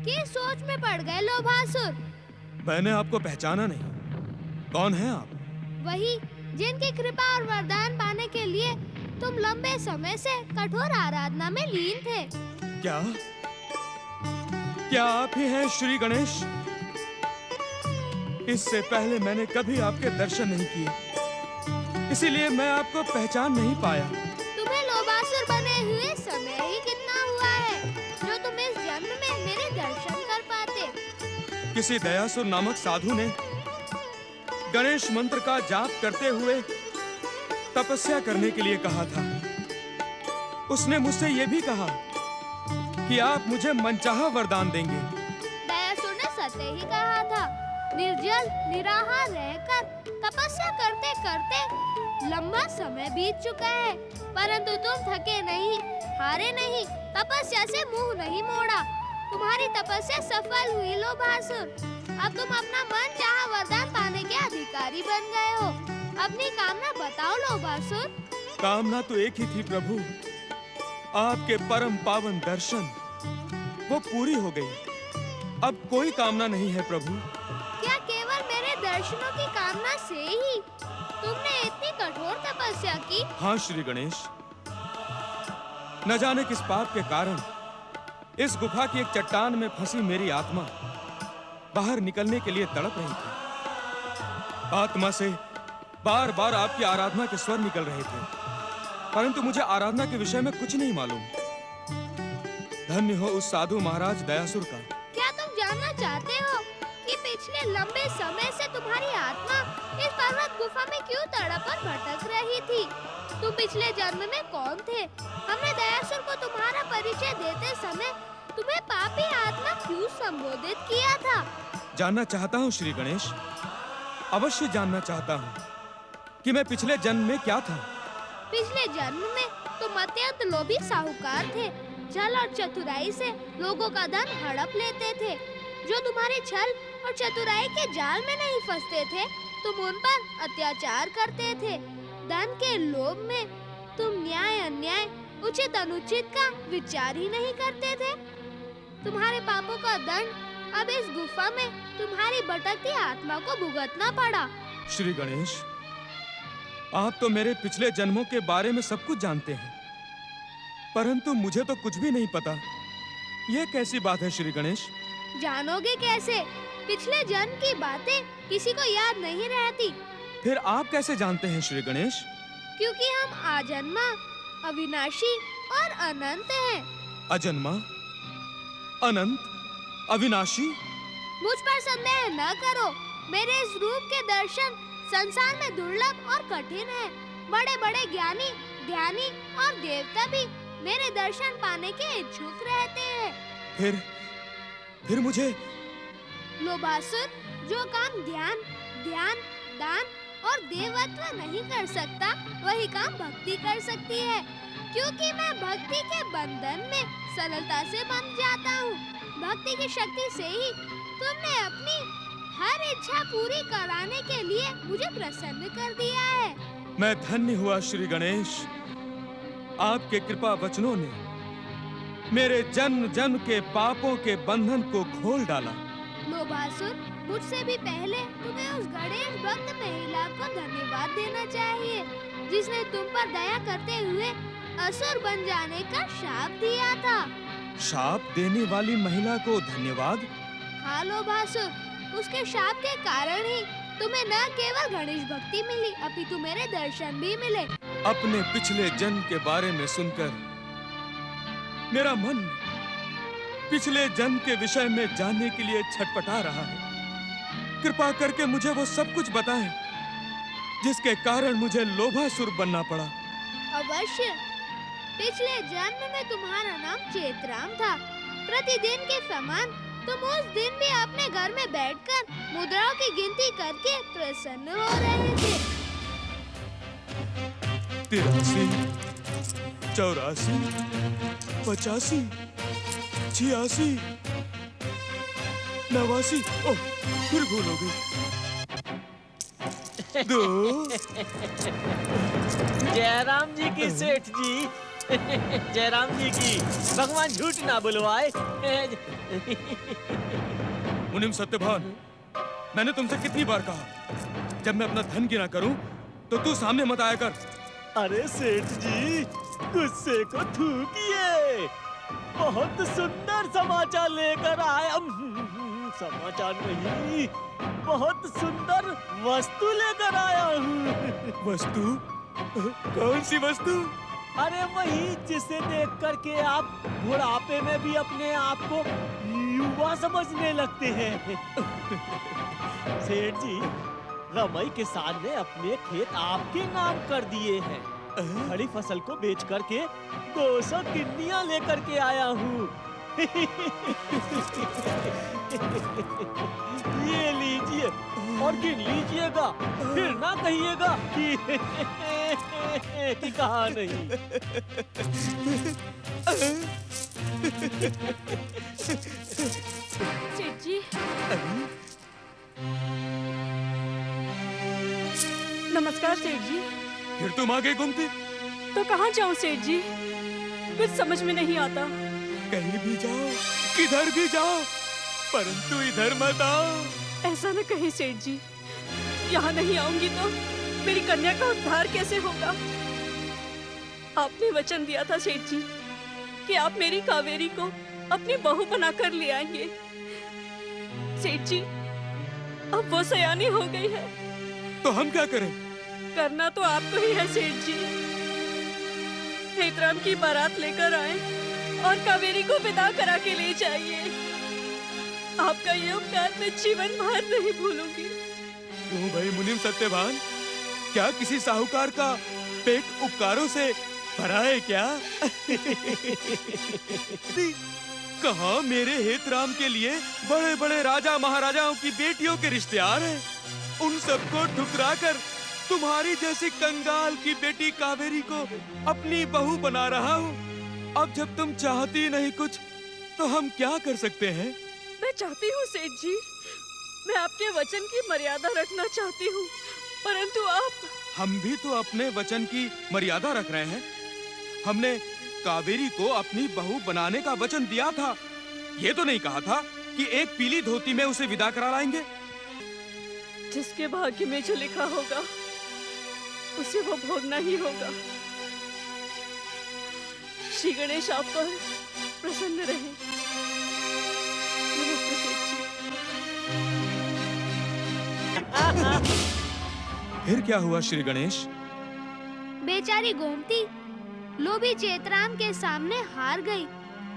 किस सोच में पड़ गए लोभासुर? मैंने आपको पहचाना नहीं। कौन है आप? वही जिनकी कृपा और वरदान पाने के लिए तुम लंबे समय से कठोर आराधना में लीन थे। क्या क्या आप ही हैं श्री गणेश? इससे पहले मैंने कभी आपके दर्शन नहीं किए, इसीलिए मैं आपको पहचान नहीं पाया। तुम्हें लोभासुर बने हुए समय ही कितना हुआ है जो तुम इस जन्म में मेरे दर्शन कर पाते? किसी दयासुर नामक साधु ने गणेश मंत्र का जाप करते हुए तपस्या करने के लिए कहा था। उसने मुझसे यह भी कहा कि आप मुझे मनचाहा वरदान देंगे। दयासुर ने सत्य ही कहा था। निर्जल निराहार रहकर तपस्या करते करते लंबा समय बीत चुका है, परंतु तुम थके नहीं, हारे नहीं, तपस्या से मुंह नहीं मोड़ा। तुम्हारी तपस्या सफल हुई लोभासुर। अब तुम अपना मन चाहा वरदान पाने के अधिकारी बन गए हो। अपनी कामना बताओ लोभासुर। कामना तो एक ही थी प्रभु, आपके परम पावन दर्शन। वो पूरी हो गई। अब कोई कामना नहीं है प्रभु। क्या केवल मेरे दर्शनों की कामना से ही तुमने इतनी कठोर तपस्या की? हाँ श्री गणेश, न जाने किस पाप के कारण इस गुफा की एक चट्टान में फंसी मेरी आत्मा बाहर निकलने के लिए तड़प रही थी। आत्मा से बार बार आपकी आराधना के स्वर निकल रहे थे, परंतु मुझे आराधना के विषय में कुछ नहीं मालूम। धन्य हो उस साधु महाराज दयासुर का। क्या तुम जानना चाहते हो कि पिछले लंबे समय से तुम्हारी आत्मा इस पर्वत गुफा में क्यों तड़प और भटक रही थी? तुम पिछले जन्म में कौन थे? हमने दयासुर को तुम्हारा परिचय देते समय तुम्हें पापी आत्मा क्यों संबोधित किया था? जानना चाहता हूँ श्री गणेश, अवश्य जानना चाहता हूँ कि मैं पिछले जन्म में क्या था। पिछले जन्म में तुम अत्यंत लोभी साहूकार थे। छल और चतुराई से लोगों का धन हड़प लेते थे। जो तुम्हारे छल और चतुराई के जाल में नहीं फंसते थे, तुम उन पर अत्याचार करते थे। धन के लोभ में तुम न्याय अन्याय, उचित अनुचित का विचार ही नहीं करते थे। तुम्हारे पापों का दंड अब इस गुफा में तुम्हारी भटकती आत्मा को भुगतना पड़ा। श्री गणेश, आप तो मेरे पिछले जन्मों के बारे में सब कुछ जानते हैं, परंतु मुझे तो कुछ भी नहीं पता। यह कैसी बात है श्री गणेश? जानोगे कैसे? पिछले जन्म की बातें किसी को याद नहीं रहती। फिर आप कैसे जानते हैं श्री गणेश? क्योंकि हम आजन्मा, अविनाशी और अनंत हैं। अजन्मा, अनंत, अविनाशी? मुझ पर संदेह न करो। मेरे इस रूप के दर्शन संसार में दुर्लभ और कठिन है। बड़े बड़े ज्ञानी, ध्यानी और देवता भी मेरे दर्शन पाने के इच्छुक रहते हैं। फिर मुझे? लोभासुर, जो काम ध्यान, दान और देवत्व नहीं कर सकता, वही काम भक्ति कर सकती है। क्योंकि मैं भक्ति के बंधन में सरलता से बंध जाता हूँ। भक्ति की शक्ति से ही तुमने अपनी हर इच्छा पूरी कराने के लिए मुझे प्रसन्न कर दिया है। मैं धन्य हुआ श्री गणेश। आपके कृपा वचनों ने मेरे जन्म जन्म के पापों के बंधन को खोल डाला। लोभासुर, मुझसे भी पहले तुम्हें उस गणेश भक्त महिला को धन्यवाद देना चाहिए, जिसने तुम पर दया करते हुए असुर बन जाने का शाप दिया था। शाप देने वाली महिला को धन्यवाद? हाँ लोभासुर, उसके शाप के कारण ही तुम्हें न केवल गणेश भक्ति मिली, अपितु मेरे दर्शन भी मिले। अपने पिछले जन्म के बारे में सुनकर मेरा मन पिछले जन्म के विषय में जानने के लिए छटपटा रहा है। कृपा करके मुझे वो सब कुछ बताएं, जिसके कारण मुझे लोभासुर बनना पड़ा। अवश्य। पिछले जन्म में तुम्हारा नाम चेतराम था। प्रतिदिन के समान तुम उस दिन भी अपने घर में बैठकर मुद्राओं की गिनती करके प्रसन्न हो रहे थे। 83, 84, 85, 86, 89। ओह, फिर भूल हो गई। 2। जयराम जी की सेठ जी, जयराम जी की भगवान झूठ ना बुलवाए। मुनिम सत्यभान, मैंने तुमसे कितनी बार कहा, जब मैं अपना धन गिना करूं तो तू सामने मत आया कर। अरे सेठ जी, गुस्से को थूकिए। बहुत सुंदर समाचार लेकर आया। समाचार नहीं, बहुत सुंदर वस्तु लेकर आया हूँ। वस्तु? कौन सी वस्तु? अरे वही जिसे देख करके आप बुढ़ापे में भी अपने आप को युवा समझने लगते हैं। सेठ जी, रमई किसान ने अपने खेत आपके नाम कर दिए हैं। खड़ी फसल को बेच करके 200 किन्नियां लेकर के आया हूँ। ये लीजिए और गिन लीजिएगा, फिर ना कहिएगा कि कहा नहीं। सेठ जी, नमस्कार सेठ जी। फिर तुम आगे घूमती? तो कहाँ जाऊँ सेठ जी, कुछ समझ में नहीं आता। कहीं भी जाओ, किधर भी जाओ, परंतु इधर मत आओ। ऐसा न कहे सेठ जी, यहाँ नहीं आऊंगी तो मेरी कन्या का उद्धार कैसे होगा? आपने वचन दिया था सेठ जी कि आप मेरी कावेरी को अपनी बहू बनाकर ले आएंगे। सेठ जी, अब वो सयानी हो गई है। तो हम क्या करें? करना तो आपको ही है सेठ जी। हेतराम की बारात लेकर आए और कावेरी को विदा करा के ले जाइए। आपका ये उपकार मैं जीवन भर नहीं भूलूंगी। क्यों भाई मुनिम सत्यभान, क्या किसी साहूकार का पेट उपकारों से भरा है क्या? कहाँ मेरे हेतराम के लिए बड़े बड़े राजा महाराजाओं की बेटियों के रिश्तेदार हैं। उन सबको ठुकरा कर तुम्हारी जैसी कंगाल की बेटी कावेरी को अपनी बहू बना रहा हूँ। अब जब तुम चाहती नहीं कुछ, तो हम क्या कर सकते हैं? मैं चाहती हूँ सेठ जी, मैं आपके वचन की मर्यादा रखना चाहती हूँ, परंतु आप। हम भी तो अपने वचन की मर्यादा रख रहे हैं। हमने कावेरी को अपनी बहू बनाने का वचन दिया था। ये तो नहीं कहा था कि एक पीली धोती में उसे विदा करा लाएंगे। जिसके भाग्य में जो लिखा होगा उसे वो भोगना ही होगा। श्री गणेश आप पर प्रसन्न रहे। नमस्ते सेठ जी। फिर क्या हुआ श्री गणेश? बेचारी गोमती लोभी चेतराम के सामने हार गई।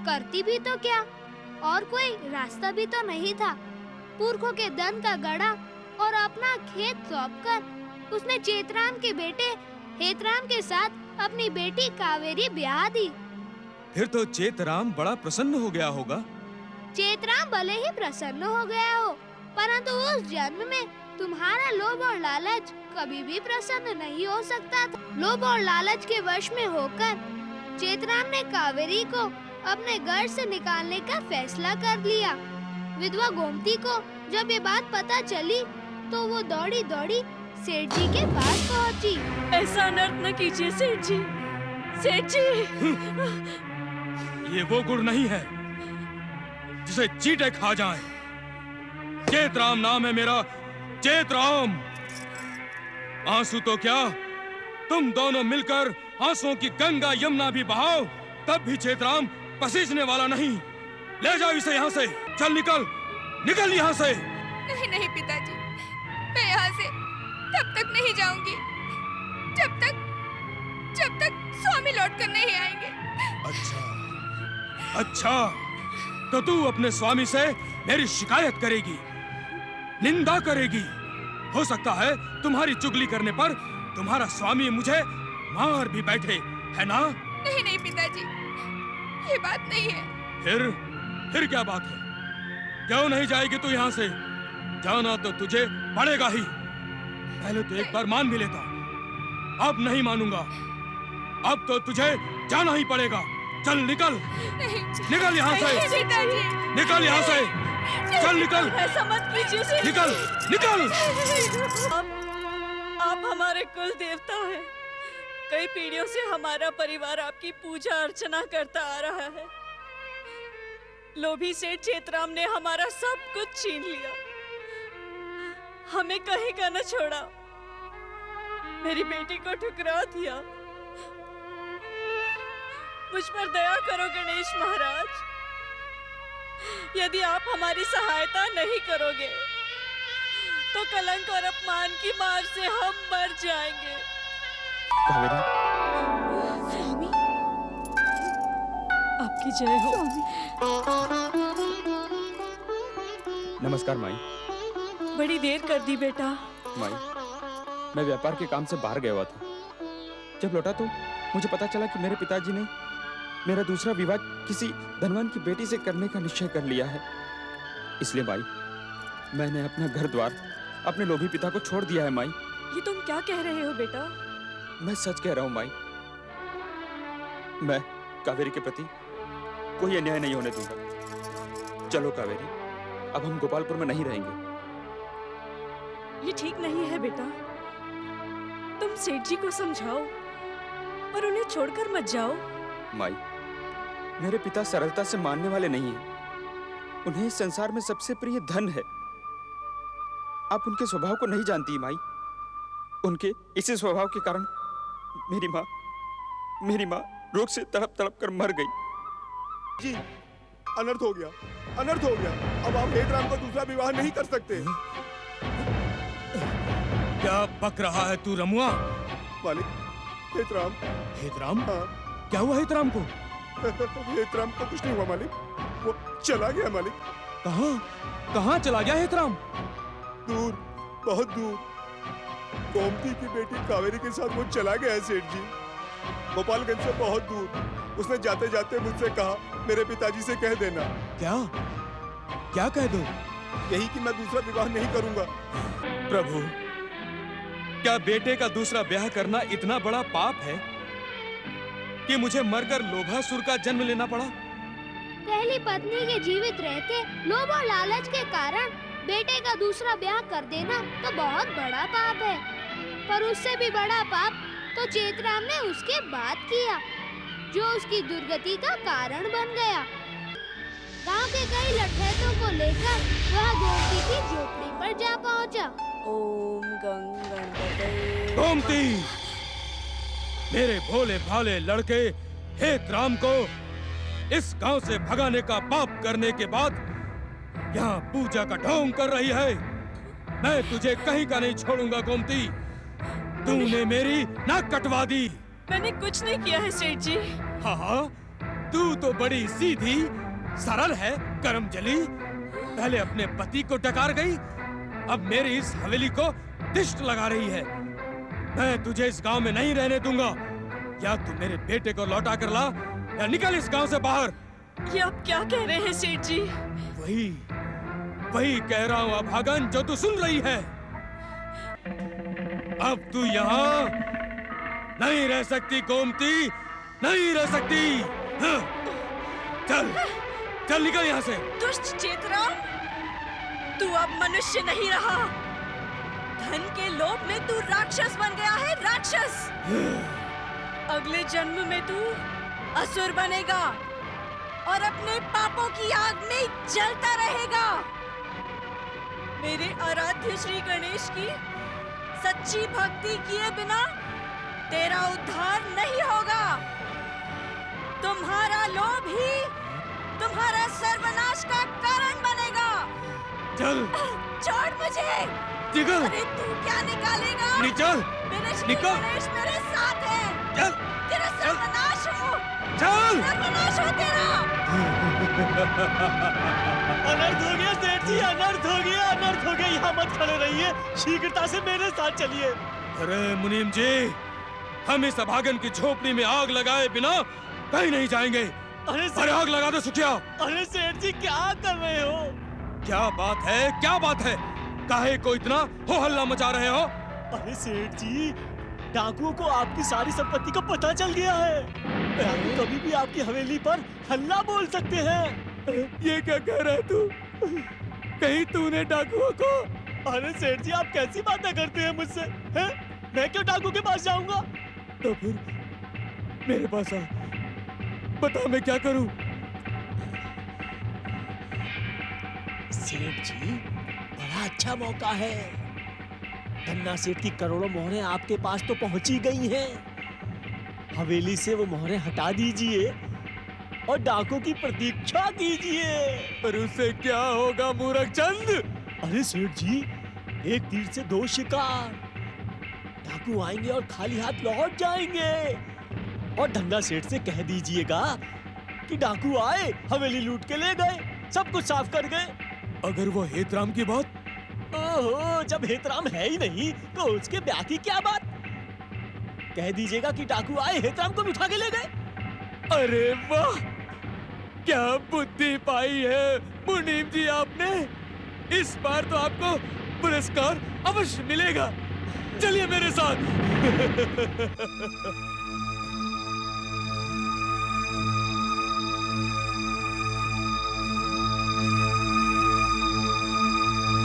करती भी तो क्या, और कोई रास्ता भी तो नहीं था। पुरखों के धन का गड़ा और अपना खेत सौंपकर उसने चेतराम के बेटे हेतराम के साथ अपनी बेटी कावेरी ब्याह दी। फिर तो चेतराम बड़ा प्रसन्न हो गया होगा। चेतराम भले ही प्रसन्न हो गया हो, परंतु उस जन्म में तुम्हारा लोभ और लालच कभी भी प्रसन्न नहीं हो सकता था। लोभ और लालच के वश में होकर चेतराम ने कावेरी को अपने घर से निकालने का फैसला कर लिया। विधवा गोमती को जब ये बात पता चली तो वो दौड़ी दौड़ी सेठ जी के पास पहुंची। ऐसा अनर्थ न कीजिए सेठ जी। सेठ जी, ये वो गुड़ नहीं है जिसे चींटे खा जाएं। चेतराम नाम है मेरा, चेतराम। आंसू तो क्या, तुम दोनों मिलकर आंसुओं की गंगा यमुना भी बहाओ, तब भी चेतराम पसीजने वाला नहीं। ले जाओ इसे यहाँ से। चल निकल, निकल यहाँ से। नहीं नहीं पिताजी, मैं यहाँ से तब तक नहीं जाऊंगी जब तक स्वामी लौट कर नहीं आएंगे। अच्छा, तो तू अपने स्वामी से मेरी शिकायत करेगी, निंदा करेगी। हो सकता है तुम्हारी चुगली करने पर तुम्हारा स्वामी मुझे मार भी बैठे, है ना? नहीं नहीं पिताजी, ये बात नहीं है। फिर क्या बात है? क्यों नहीं जाएगी तू यहाँ से? जाना तो तुझे पड़ेगा ही। पहले तो एक बार मान भी लेता, अब नहीं मानूंगा। अब तो तुझे जाना ही पड़ेगा। चल निकल, निकल यहाँ से, निकल यहाँ से, चल निकल। ऐसा मत कीजिए सेठ जी। निकल, निकल। आप हमारे कुल देवता हैं। कई पीढ़ियों से हमारा परिवार आपकी पूजा अर्चना करता आ रहा है। लोभी सेठ चेतराम ने हमारा सब कुछ छीन लिया, हमें कहीं का न छोड़ा, मेरी बेटी को ठुकरा दिया। मुझ पर दया करो गणेश महाराज। यदि आप हमारी सहायता नहीं करोगे तो कलंक और अपमान की मार से हम मर जाएंगे। कावेरी, स्वामी, आपकी जय हो। नमस्कार माई। बड़ी देर कर दी बेटा। माई, मैं व्यापार के काम से बाहर गया हुआ था। जब लौटा तो मुझे पता चला कि मेरे पिताजी ने मेरा दूसरा विवाह किसी धनवान की बेटी से करने का निश्चय कर लिया है। इसलिए माई, मैंने अपना घर द्वार अपने लोभी पिता को छोड़ दिया है। माई, ये तुम क्या कह रहे हो बेटा? मैं सच कह रहा हूँ माई। मैं कावेरी के प्रति कोई अन्याय नहीं होने दूंगा। चलो कावेरी, अब हम गोपालपुर में नहीं रहेंगे। ये ठीक नहीं है बेटा। तुम सेठ जी को समझाओ और उन्हें छोड़कर मत जाओ। माई, मेरे पिता सरलता से मानने वाले नहीं हैं। उन्हें इस संसार में सबसे प्रिय धन है। आप उनके स्वभाव को नहीं जानती माई। उनके इसी स्वभाव के कारण मेरी माँ रोग से तड़प तड़प कर मर गई। जी, अनर्थ हो गया, अनर्थ हो गया। अब आप हेतराम का दूसरा विवाह नहीं कर सकते। क्या बक रहा है तू रमुआ? मालिक, हेतराम। हेतराम? हाँ। क्या हुआ हेतराम को? हेतराम को कुछ नहीं हुआ मालिक, वो चला गया मालिक। कहाँ चला गया हेतराम? दूर, बहुत दूर। गोमती की बेटी कावेरी के साथ वो चला गया है सेठ जी, गोपालगंज से बहुत दूर। उसने जाते जाते मुझसे कहा, मेरे पिताजी से कह देना। क्या कह दो? यही कि मैं दूसरा विवाह नहीं करूंगा। प्रभु, क्या बेटे का दूसरा ब्याह करना इतना बड़ा पाप है कि मुझे मरकर लोभासुर का जन्म लेना पड़ा? पहली पत्नी के जीवित रहते लोभ और लालच के कारण बेटे का दूसरा ब्याह कर देना तो बहुत बड़ा पाप है। पर उससे भी बड़ा पाप तो चेतराम ने उसके बाद किया, जो उसकी दुर्गति का कारण बन गया। गांव के कई लठैतों को लेकर वह गोमती की झोपड़ी पर जा पहुंचा। ओम गंगणपते। गोमती, मेरे भोले भाले लड़के हेतराम को इस गांव से भगाने का पाप करने के बाद यहाँ पूजा का ढोंग कर रही है। मैं तुझे कहीं का नहीं छोड़ूंगा गोमती। तूने मेरी नाक कटवा दी। मैंने कुछ नहीं किया है सेठ जी। हाँ, तू तो बड़ी सीधी सरल है कर्मजली। पहले अपने पति को डकार गई, अब मेरी इस हवेली को दिष्ट लगा रही है। मैं तुझे इस गांव में नहीं रहने दूंगा। या तू मेरे बेटे को लौटा कर ला या निकल इस गांव से बाहर। ये आप क्या कह रहे हैं सेठ जी? वही कह रहा हूँ अभागन, जो तू सुन रही है। अब तू यहाँ नहीं रह सकती गोमती, नहीं रह सकती। हाँ, चल निकल यहाँ से। दुष्ट चेतराम, तू अब मनुष्य नहीं रहा। धन के लोभ में तू राक्षस बन गया है, राक्षस। अगले जन्म में तू असुर बनेगा और अपने पापों की आग में जलता रहेगा। मेरे आराध्य श्री गणेश की सच्ची भक्ति किए बिना तेरा उद्धार नहीं होगा। तुम्हारा लोभ ही तुम्हारा सर्वनाश का कारण बनेगा। चल, छोड़ मुझे। निकल। अरे तू क्या निकालेगा? निकल, मेरे श्री निकल। गणेश मेरे साथ है। चल, तेरा सर्वनाश हो। चल। सर्वनाश हो तेरा। अनर्थ हो गया सेठ जी, अनर्थ हो गया, अनर्थ हो गया। यहाँ मत खड़े रहिए, शीघ्रता से मेरे साथ चलिए। अरे मुनीम जी, हम इस अभागन की झोपड़ी में आग लगाए बिना कहीं नहीं जाएंगे। अरे आग लगा दो सुखिया। अरे सेठ जी क्या कर रहे हो? क्या बात है, क्या बात है? काहे को इतना हो हल्ला मचा रहे हो? अरे सेठ जी, डाकुओं को आपकी सारी संपत्ति का पता चल गया है। डाकू कभी भी आपकी हवेली पर हल्ला बोल सकते हैं। ये क्या कह रहा है तू? कहीं तूने डाकुओं को? अरे सेठ जी, आप कैसी बातें करते हैं मुझसे? हैं? मैं क्यों डाकू के पास जाऊंगा? तो फिर मेरे पास आ, बता मैं क्या करूं? सेठ जी, बड़ा अच्छा मौका है। धन्ना सेठ की करोड़ों मोहरें आपके पास तो पहुंची गई हैं। हवेली से वो मोहरें हटा दीजिए और डाकू की प्रतीक्षा कीजिए। पर उससे क्या होगा मूर्ख चंद? अरे सेठ जी, एक तीर से दो शिकार। डाकू आएंगे और खाली हाथ लौट जाएंगे। और धन्ना सेठ से कह दीजिएगा कि डाकू आए, हवेली लूट के ले गए, सब कुछ साफ कर गए। अगर वो हेतराम की बात? ओहो, जब हेतराम है ही नहीं तो उसके ब्याह की क्या बात? कह दीजिएगा कि डाकू आए, हेतराम को भी उठा के ले गए। अरे वाह, क्या बुद्धि पाई है मुनीम जी आपने। इस बार तो आपको पुरस्कार अवश्य मिलेगा। चलिए मेरे साथ।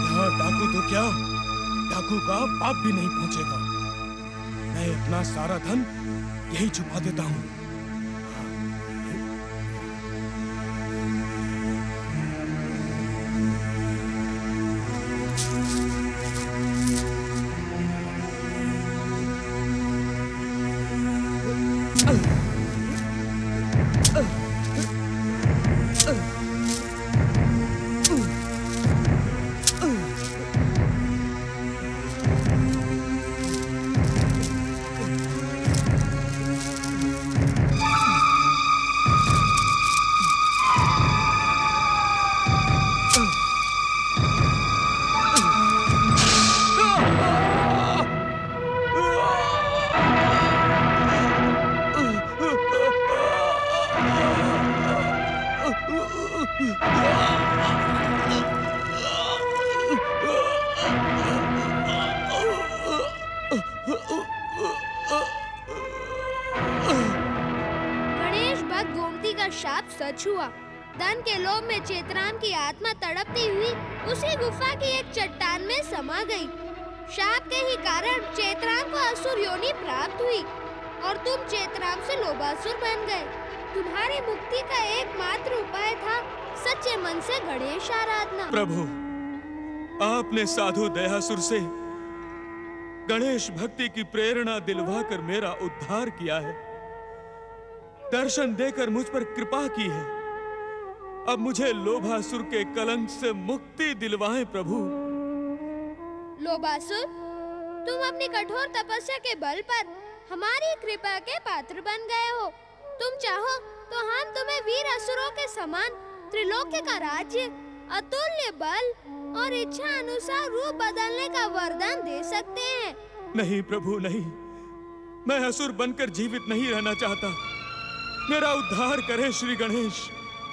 यहाँ डाकू तो क्या, डाकू का पाप भी नहीं पहुंचेगा। मैं अपना सारा धन यही छुपा देता हूँ। गणेश भक्त गोमती का शाप सच हुआ। धन के लोभ में चेतराम की आत्मा तड़पती हुई उसी गुफा की एक चट्टान में समा गई। शाप के ही कारण चेतराम को असुर योनि प्राप्त हुई और तुम चेतराम से लोभासुर बन गए। तुम्हारी मुक्ति का एकमात्र उपाय था सच्चे मन से गणेश आराधना। प्रभु, आपने साधु दयासुर से गणेश भक्ति की प्रेरणा दिलवा कर मेरा उद्धार किया है, दर्शन देकर मुझ पर कृपा की है। अब मुझे लोभासुर के कलंक से मुक्ति दिलवाएं प्रभु। लोभासुर, तुम अपनी कठोर तपस्या के बल पर हमारी कृपा के पात्र बन गए हो। तुम चाहो तो हम तुम्हें वीर असुरों के समान त्रिलोक्य का राज्य, अतुल्य बल और इच्छा अनुसार रूप बदलने का वरदान दे सकते हैं। नहीं प्रभु नहीं, मैं असुर बनकर जीवित नहीं रहना चाहता। मेरा उद्धार करें श्री गणेश।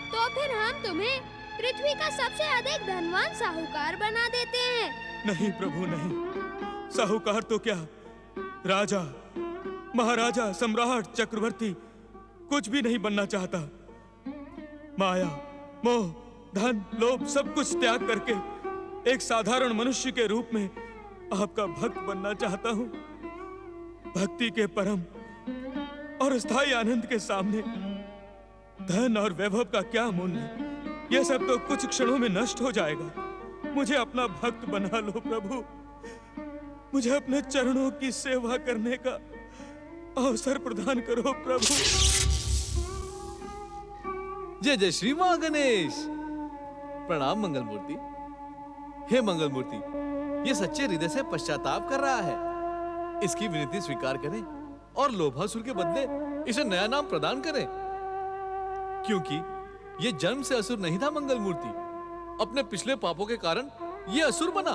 तो फिर हम तुम्हें पृथ्वी का सबसे अधिक धनवान साहूकार बना देते हैं। नहीं प्रभु नहीं, साहूकार तो क्या, राजा, महाराजा, सम्राट, चक्रवर्ती कुछ भी नहीं बनना चाहता। माया, मोह, धन, लोभ सब कुछ त्याग करके एक साधारण मनुष्य के रूप में आपका भक्त बनना चाहता हूँ। भक्ति के परम और स्थायी आनंद के सामने धन और वैभव का क्या मूल्य। यह सब तो कुछ क्षणों में नष्ट हो जाएगा। मुझे अपना भक्त बना लो प्रभु। मुझे अपने चरणों की सेवा करने का अवसर प्रदान करो प्रभु। जय जय श्री मां गणेश। प्रणाम मंगल मूर्ति। हे मंगल मूर्ति, ये सच्चे हृदय से पश्चाताप कर रहा है। इसकी विनती स्वीकार करें और लोभासुर के बदले इसे नया नाम प्रदान करें, क्योंकि ये जन्म से असुर नहीं था। मंगल मूर्ति अपने पिछले पापों के कारण ये असुर बना।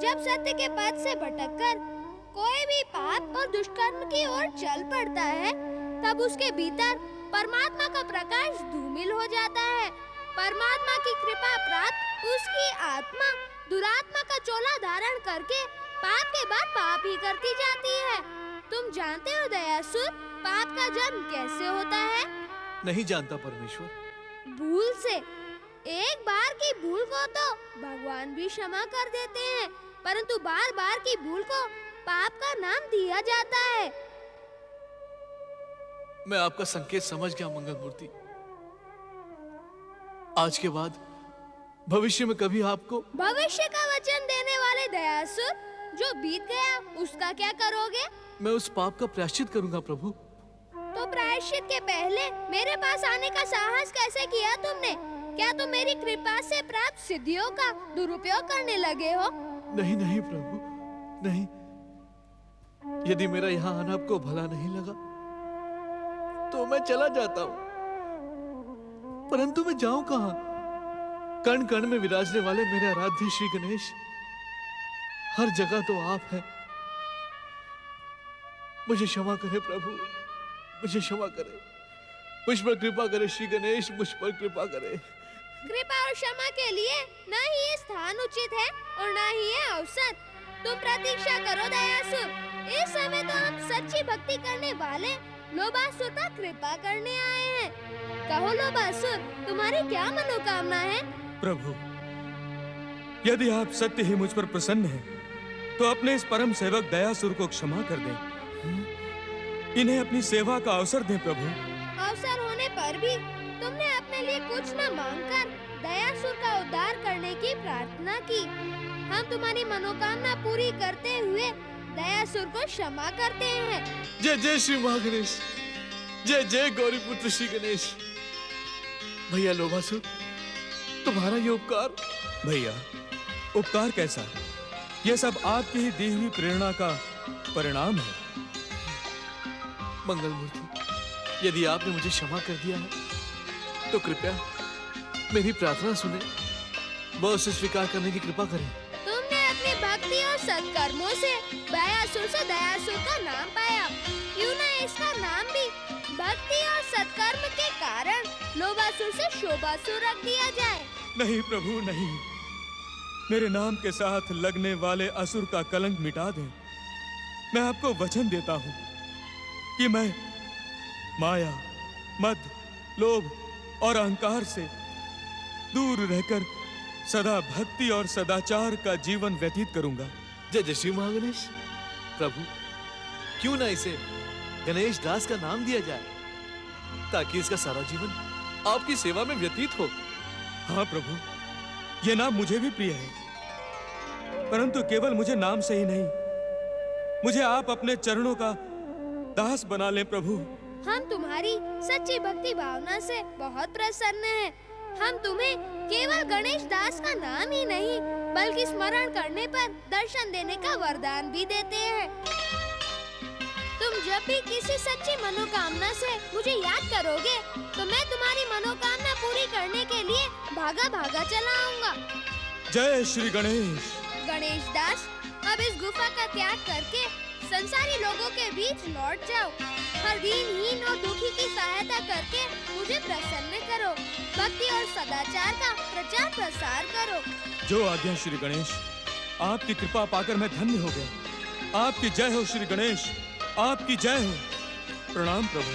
जब सत्य के पथ से भटककर कोई भी पाप और दुष्कर्म की ओर चल पड़ता है, तब उसके भीतर परमात्मा का प्रकाश धूमिल हो जाता है। परमात्मा की कृपा प्राप्त उसकी आत्मा दुरात्मा का चोला धारण करके पाप के बाद पाप ही करती जाती है। तुम जानते हो दयासुर, पाप का जन्म कैसे होता है? नहीं जानता परमेश्वर। भूल से। एक बार की भूल को तो भगवान भी क्षमा कर देते हैं, परंतु बार बार की भूल को पाप का नाम दिया जाता है। मैं आपका संकेत समझ गया मंगल मूर्ति। आज के बाद भविष्य में कभी आपको भविष्य का वचन देने वाले दयासुर, जो बीत गया उसका क्या करोगे? मैं उस पाप का प्रायश्चित करूंगा प्रभु। तो प्रायश्चित के पहले मेरे पास आने का साहस कैसे किया तुमने? क्या तुम मेरी कृपा से प्राप्त सिद्धियों का दुरुपयोग करने लगे हो? नहीं नहीं प्रभु, नहीं। यदि मेरा यहाँ आना आपको भला नहीं लगा तो मैं चला जाता हूँ। परंतु मैं जाऊं कहाँ? कण कण में विराजने वाले मेरे आराध्य श्री गणेश, हर जगह तो आप हैं। मुझे क्षमा करे प्रभु, मुझे क्षमा करे। मुझ पर कृपा करे श्री गणेश, मुझ पर कृपा करे। कृपा और क्षमा के लिए न ही ये स्थान उचित है और न ही ये अवसर। तुम प्रतीक्षा करो दयासुर। इस समय तो हम सच्ची भक्ति करने वाले लोबासुर पर कृपा करने आए हैं। कहो लोबासुर, तुम्हारी क्या मनोकामना है? प्रभु, यदि आप सत्य ही मुझ पर प्रसन्न हैं, तो अपने इस परम सेवक दयासुर को क्षमा कर दें। इन्हें अपनी सेवा का अवसर दें प्रभु। अवसर होने पर भी तुमने अपने लिए कुछ न मांगकर दयासुर का उद्धार करने की प्रार्थना की। हम तुम्हारी मनोकामना पूरी करते हुए दयासुर को क्षमा करते हैं। जय जय श्री महागणेश, जय जय गौरी पुत्र श्री गणेश। भैया लोभासुर, तुम्हारा ये उपकार। भैया, उपकार कैसा? यह सब आपकी ही दी हुई प्रेरणा का परिणाम है। मंगल मूर्ति, यदि आपने मुझे क्षमा कर दिया है तो कृपया मेरी प्रार्थना सुने व उसे स्वीकार करने की कृपा करें। तुमने अपनी भक्ति और सत्कर्मों से दयासुर से दयासुर का नाम पाया। क्यों ना इसका नाम भी भक्ति और सत्कर्म के कारण लोभासुर से शोभासुर रख दिया जाए? नहीं प्रभु, नहीं। मेरे नाम के साथ लगने वाले असुर का कलंक मिटा दें। मैं आपको वचन देता हूँ कि मैं माया, मद, लोभ और अहंकार से दूर रहकर सदा भक्ति और सदाचार का जीवन व्यतीत करूंगा। जय जय श्री महागणेश। प्रभु, क्यों ना इसे गणेश दास का नाम दिया जाए, ताकि इसका सारा जीवन आपकी सेवा में व्यतीत हो। हाँ प्रभु, ये नाम मुझे भी प्रिय है, परंतु केवल मुझे नाम से ही नहीं, मुझे आप अपने चरणों का दास बना लें प्रभु। हम तुम्हारी सच्ची भक्ति भावना से बहुत प्रसन्न हैं। हम तुम्हें केवल गणेश दास का नाम ही नहीं, बल्कि स्मरण करने पर दर्शन देने का वरदान भी देते हैं। तुम जब भी किसी सच्ची मनोकामना से मुझे याद करोगे, तो मैं तुम्हारी मनोकामना पूरी करने के लिए भागा भागा चला आऊंगा। जय श्री गणेश। गणेश दास, अब इस गुफा का त्याग करके संसारी लोगों के बीच लौट जाओ। हर दीनहीन और दुखी की सहायता करके मुझे प्रसन्न करो। भक्ति और सदाचार का प्रचार प्रसार करो। जो आज्ञा श्री गणेश। आपकी कृपा पाकर मैं धन्य हो गया। आपकी जय हो श्री गणेश, आपकी जय हो। प्रणाम प्रभु।